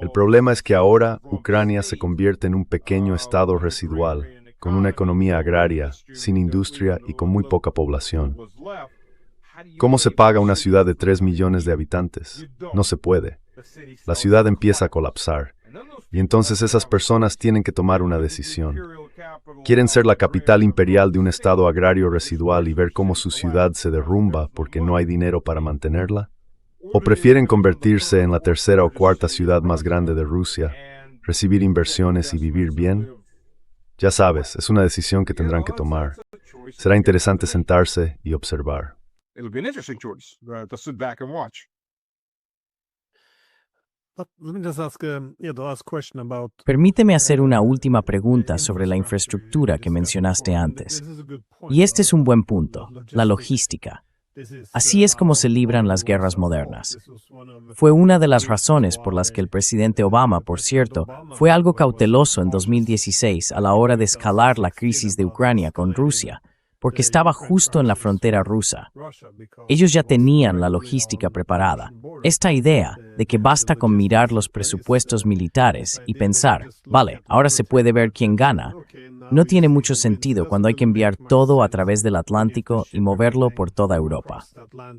El problema es que ahora Ucrania se convierte en un pequeño estado residual, con una economía agraria, sin industria y con muy poca población. ¿Cómo se paga una ciudad de 3 millones de habitantes? No se puede. La ciudad empieza a colapsar. Y entonces esas personas tienen que tomar una decisión. ¿Quieren ser la capital imperial de un estado agrario residual y ver cómo su ciudad se derrumba porque no hay dinero para mantenerla? ¿O prefieren convertirse en la tercera o cuarta ciudad más grande de Rusia, recibir inversiones y vivir bien? Ya sabes, es una decisión que tendrán que tomar. Será interesante sentarse y observar. Permíteme hacer una última pregunta sobre la infraestructura que mencionaste antes. Y este es un buen punto, la logística. Así es como se libran las guerras modernas. Fue una de las razones por las que el presidente Obama, por cierto, fue algo cauteloso en 2016 a la hora de escalar la crisis de Ucrania con Rusia, porque estaba justo en la frontera rusa. Ellos ya tenían la logística preparada. Esta idea de que basta con mirar los presupuestos militares y pensar, vale, ahora se puede ver quién gana, no tiene mucho sentido cuando hay que enviar todo a través del Atlántico y moverlo por toda Europa.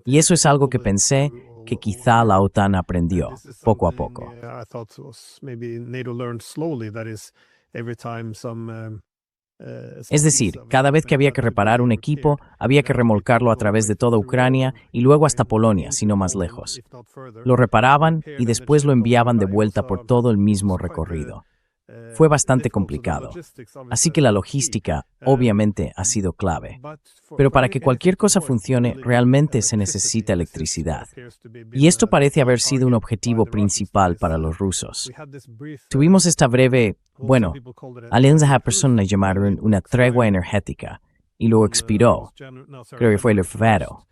Y eso es algo que pensé que quizá la OTAN aprendió poco a poco. Es decir, cada vez que había que reparar un equipo, había que remolcarlo a través de toda Ucrania y luego hasta Polonia, si no más lejos. Lo reparaban y después lo enviaban de vuelta por todo el mismo recorrido. Fue bastante complicado. Así que la logística, obviamente, ha sido clave. Pero para que cualquier cosa funcione, realmente se necesita electricidad. Y esto parece haber sido un objetivo principal para los rusos. Tuvimos esta breve, algunas personas la llamaron una tregua energética, y luego expiró. Creo que fue el febrero.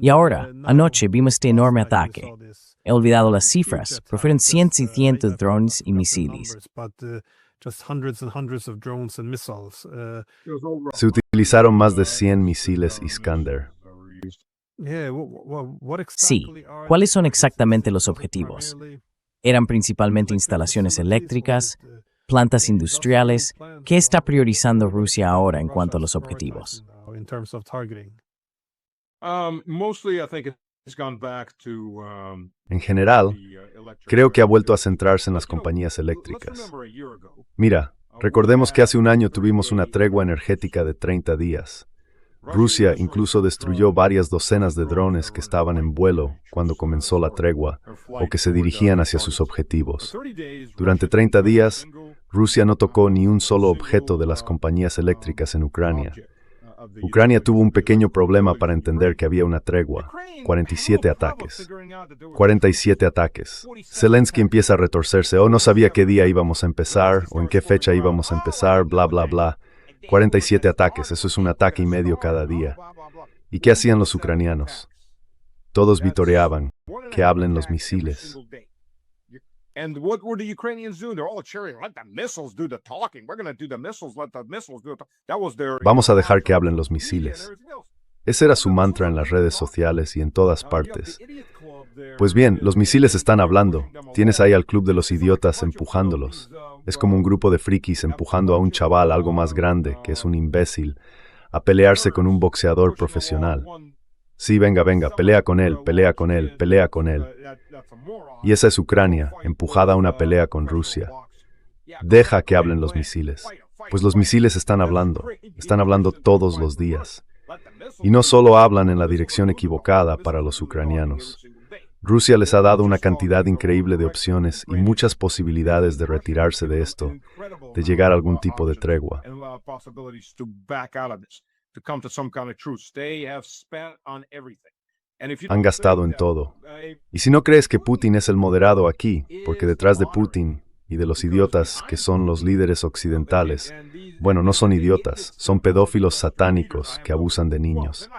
Y ahora, anoche vimos este enorme ataque. He olvidado las cifras, pero fueron cientos y cientos de drones y misiles. Se utilizaron más de 100 misiles Iskander. Sí, ¿cuáles son exactamente los objetivos? Eran principalmente instalaciones eléctricas, plantas industriales. ¿Qué está priorizando Rusia ahora en cuanto a los objetivos? En general, creo que ha vuelto a centrarse en las compañías eléctricas. Mira, recordemos que hace un año tuvimos una tregua energética de 30 días. Rusia incluso destruyó varias docenas de drones que estaban en vuelo cuando comenzó la tregua o que se dirigían hacia sus objetivos. Durante 30 días, Rusia no tocó ni un solo objeto de las compañías eléctricas en Ucrania. Ucrania tuvo un pequeño problema para entender que había una tregua. 47 ataques. 47 ataques. Zelensky empieza a retorcerse. No sabía qué día íbamos a empezar o en qué fecha íbamos a empezar, bla, bla, bla. 47 ataques, eso es un ataque y medio cada día. ¿Y qué hacían los ucranianos? Todos vitoreaban. Que hablen los misiles. And what were the Ukrainians doing? They're all cheering. Let the missiles do the talking. We're going to do the missiles. Let the missiles do it. That was their. Vamos a dejar que hablen los misiles. Ese era su mantra en las redes sociales y en todas partes. Pues bien, los misiles están hablando. Tienes ahí al club de los idiotas empujándolos. Es como un grupo de frikis empujando a un chaval algo más grande, que es un imbécil, a pelearse con un boxeador profesional. Sí, venga, pelea con él, pelea con él, pelea con él. Y esa es Ucrania, empujada a una pelea con Rusia. Deja que hablen los misiles. Pues los misiles están hablando todos los días. Y no solo hablan en la dirección equivocada para los ucranianos. Rusia les ha dado una cantidad increíble de opciones y muchas posibilidades de retirarse de esto, de llegar a algún tipo de tregua. Han gastado en todo. Y si no crees que Putin es el moderado aquí, porque detrás de Putin y de los idiotas que son los líderes occidentales, bueno, no son idiotas, son pedófilos satánicos que abusan de niños.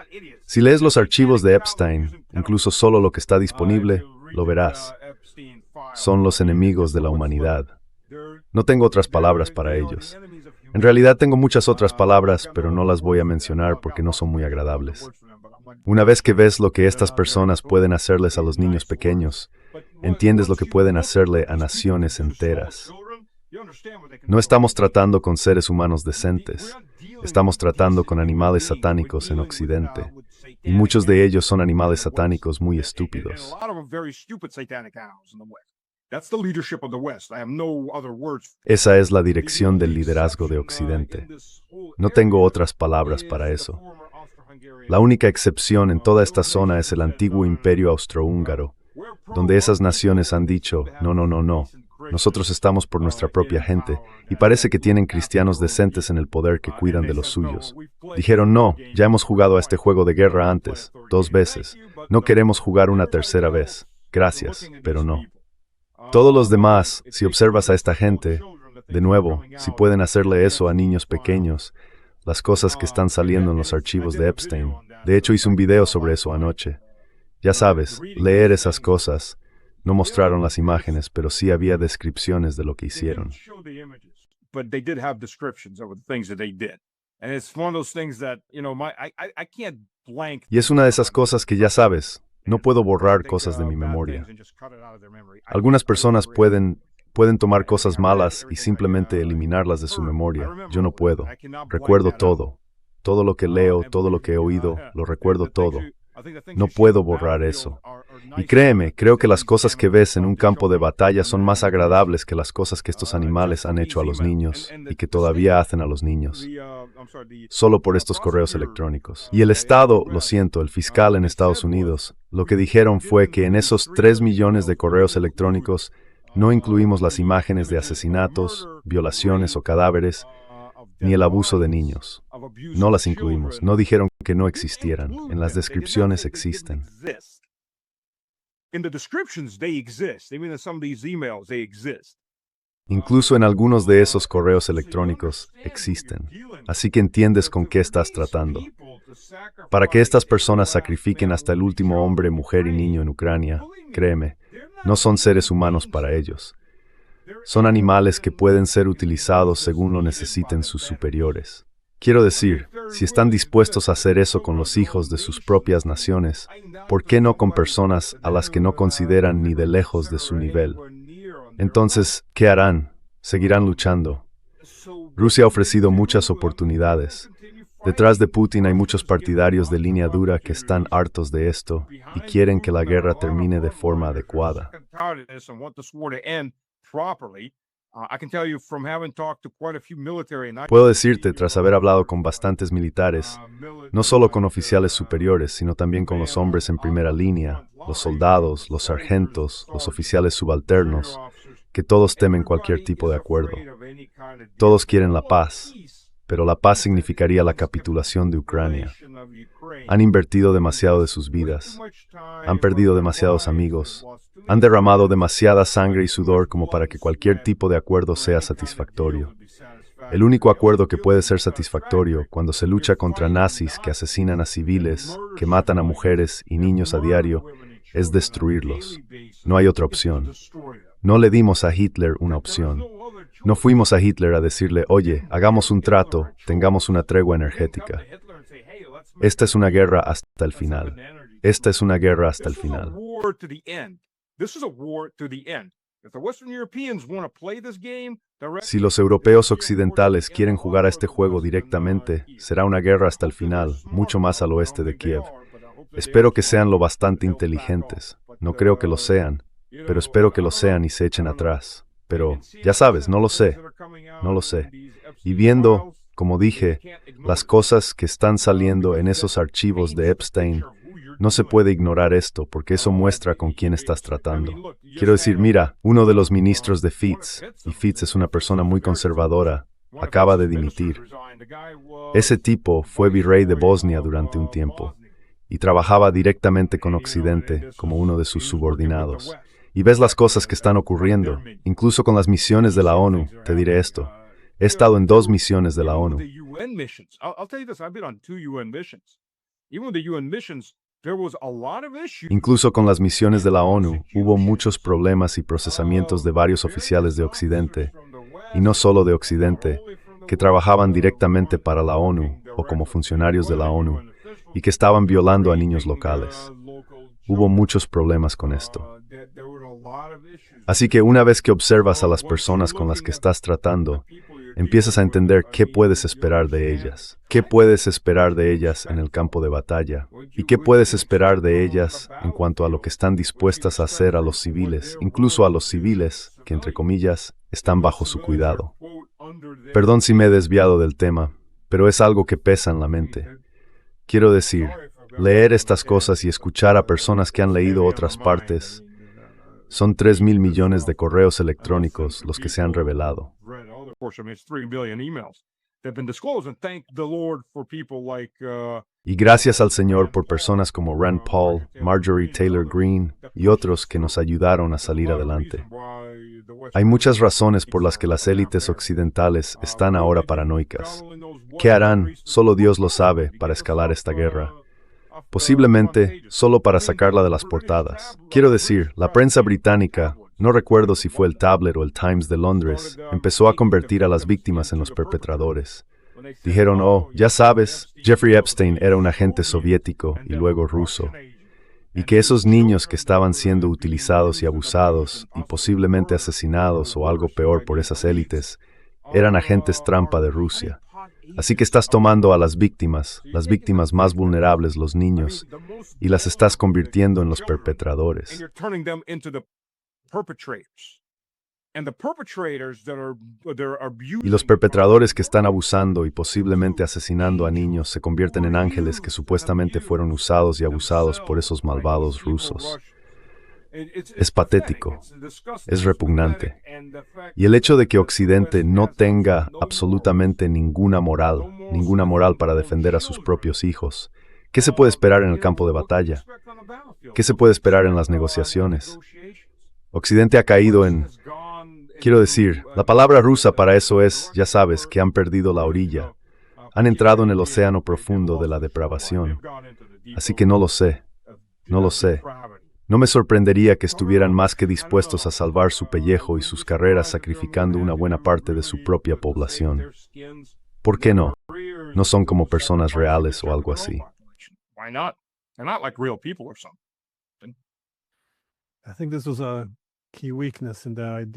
Si lees los archivos de Epstein, incluso solo lo que está disponible, lo verás. Son los enemigos de la humanidad. No tengo otras palabras para ellos. En realidad tengo muchas otras palabras, pero no las voy a mencionar porque no son muy agradables. Una vez que ves lo que estas personas pueden hacerles a los niños pequeños, entiendes lo que pueden hacerle a naciones enteras. No estamos tratando con seres humanos decentes. Estamos tratando con animales satánicos en Occidente. Y muchos de ellos son animales satánicos muy estúpidos. Esa es la dirección del liderazgo de Occidente. No tengo otras palabras para eso. La única excepción en toda esta zona es el antiguo imperio austrohúngaro, donde esas naciones han dicho, no, nosotros estamos por nuestra propia gente, y parece que tienen cristianos decentes en el poder que cuidan de los suyos. Dijeron, no, ya hemos jugado a este juego de guerra antes, 2 veces, no queremos jugar una tercera vez, gracias, pero no. Todos los demás, si observas a esta gente, de nuevo, si pueden hacerle eso a niños pequeños, las cosas que están saliendo en los archivos de Epstein, De hecho, hice un video sobre eso anoche. Ya sabes, leer esas cosas. No mostraron las imágenes, pero sí había descripciones de lo que hicieron. But they did have descriptions of the things that they did. And it's one of those things that, I can't blank. Y es una de esas cosas que ya sabes, no puedo borrar cosas de mi memoria. Algunas personas pueden tomar cosas malas y simplemente eliminarlas de su memoria. Yo no puedo. Recuerdo todo. Todo lo que leo, todo lo que he oído, lo recuerdo todo. No puedo borrar eso. Y créeme, creo que las cosas que ves en un campo de batalla son más agradables que las cosas que estos animales han hecho a los niños y que todavía hacen a los niños, solo por estos correos electrónicos. Y el Estado, lo siento, el fiscal en Estados Unidos, lo que dijeron fue que en esos 3 millones de correos electrónicos no incluimos las imágenes de asesinatos, violaciones o cadáveres, ni el abuso de niños. No las incluimos. No dijeron que no existieran. En las descripciones existen. Incluso en algunos de esos correos electrónicos existen. Así que entiendes con qué estás tratando. Para que estas personas sacrifiquen hasta el último hombre, mujer y niño en Ucrania, créeme, no son seres humanos para ellos. Son animales que pueden ser utilizados según lo necesiten sus superiores. Quiero decir, si están dispuestos a hacer eso con los hijos de sus propias naciones, ¿por qué no con personas a las que no consideran ni de lejos de su nivel? Entonces, ¿qué harán? Seguirán luchando. Rusia ha ofrecido muchas oportunidades. Detrás de Putin hay muchos partidarios de línea dura que están hartos de esto y quieren que la guerra termine de forma adecuada. Puedo decirte, tras haber hablado con bastantes militares, no solo con oficiales superiores, sino también con los hombres en primera línea, los soldados, los sargentos, los oficiales subalternos, que todos temen cualquier tipo de acuerdo. Todos quieren la paz, pero la paz significaría la capitulación de Ucrania. Han invertido demasiado de sus vidas, han perdido demasiados amigos, han derramado demasiada sangre y sudor como para que cualquier tipo de acuerdo sea satisfactorio. El único acuerdo que puede ser satisfactorio cuando se lucha contra nazis que asesinan a civiles, que matan a mujeres y niños a diario, es destruirlos. No hay otra opción. No le dimos a Hitler una opción. No fuimos a Hitler a decirle, oye, hagamos un trato, tengamos una tregua energética. Esta es una guerra hasta el final. Esta es una guerra hasta el final. Si los europeos occidentales quieren jugar a este juego directamente, será una guerra hasta el final, mucho más al oeste de Kiev. Espero que sean lo bastante inteligentes. No creo que lo sean, pero espero que lo sean y se echen atrás. Pero, ya sabes, no lo sé. No lo sé. Y viendo, como dije, las cosas que están saliendo en esos archivos de Epstein, no se puede ignorar esto, porque eso muestra con quién estás tratando. Quiero decir, mira, uno de los ministros de Fitz, y Fitz es una persona muy conservadora, acaba de dimitir. Ese tipo fue virrey de Bosnia durante un tiempo, y trabajaba directamente con Occidente como uno de sus subordinados. Y ves las cosas que están ocurriendo, incluso con las misiones de la ONU. Te diré esto. He estado en 2 misiones de la ONU. Incluso con las misiones de la ONU, hubo muchos problemas y procesamientos de varios oficiales de Occidente, y no solo de Occidente, que trabajaban directamente para la ONU o como funcionarios de la ONU, y que estaban violando a niños locales. Hubo muchos problemas con esto. Así que una vez que observas a las personas con las que estás tratando, empiezas a entender qué puedes esperar de ellas. ¿Qué puedes esperar de ellas en el campo de batalla? ¿Y qué puedes esperar de ellas en cuanto a lo que están dispuestas a hacer a los civiles, incluso a los civiles que, entre comillas, están bajo su cuidado? Perdón si me he desviado del tema, pero es algo que pesa en la mente. Quiero decir, leer estas cosas y escuchar a personas que han leído otras partes, son 3,000 millones de correos electrónicos los que se han revelado. Y gracias al Señor por personas como Rand Paul, Marjorie Taylor Greene y otros que nos ayudaron a salir adelante. Hay muchas razones por las que las élites occidentales están ahora paranoicas. ¿Qué harán? Solo Dios lo sabe para escalar esta guerra. posiblemente solo para sacarla de las portadas. Quiero decir, la prensa británica, no recuerdo si fue el Tablet o el Times de Londres, empezó a convertir a las víctimas en los perpetradores. Dijeron, oh, ya sabes, Jeffrey Epstein era un agente soviético y luego ruso. Y que esos niños que estaban siendo utilizados y abusados y posiblemente asesinados o algo peor por esas élites, eran agentes trampa de Rusia. Así que estás tomando a las víctimas más vulnerables, los niños, y las estás convirtiendo en los perpetradores. Y los perpetradores que están abusando y posiblemente asesinando a niños se convierten en ángeles que supuestamente fueron usados y abusados por esos malvados rusos. Es patético, es repugnante. Y el hecho de que Occidente no tenga absolutamente ninguna moral para defender a sus propios hijos, ¿qué se puede esperar en el campo de batalla? ¿Qué se puede esperar en las negociaciones? Occidente ha caído en... Quiero decir, la palabra rusa para eso es, ya sabes, que han perdido la orilla. Han entrado en el océano profundo de la depravación. Así que no lo sé. No me sorprendería que estuvieran más que dispuestos a salvar su pellejo y sus carreras sacrificando una buena parte de su propia población. ¿Por qué no? No son como personas reales o algo así.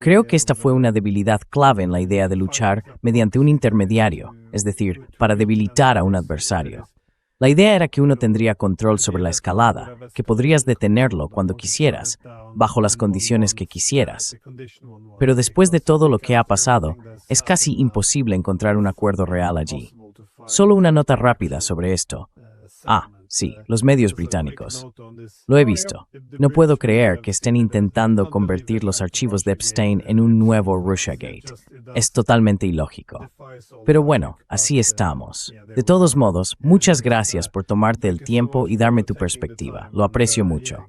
Creo que esta fue una debilidad clave en la idea de luchar mediante un intermediario, es decir, para debilitar a un adversario. La idea era que uno tendría control sobre la escalada, que podrías detenerlo cuando quisieras, bajo las condiciones que quisieras. Pero después de todo lo que ha pasado, es casi imposible encontrar un acuerdo real allí. Solo una nota rápida sobre esto. Sí, los medios británicos. Lo he visto. No puedo creer que estén intentando convertir los archivos de Epstein en un nuevo Russiagate. Es totalmente ilógico. Pero bueno, así estamos. De todos modos, muchas gracias por tomarte el tiempo y darme tu perspectiva. Lo aprecio mucho.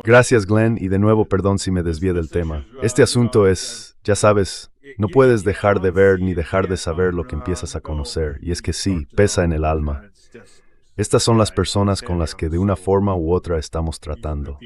Gracias, Glenn, y de nuevo perdón si me desvié del tema. Este asunto es, ya sabes, no puedes dejar de ver ni dejar de saber lo que empiezas a conocer, y es que sí, pesa en el alma. Estas son las personas con las que de una forma u otra estamos tratando.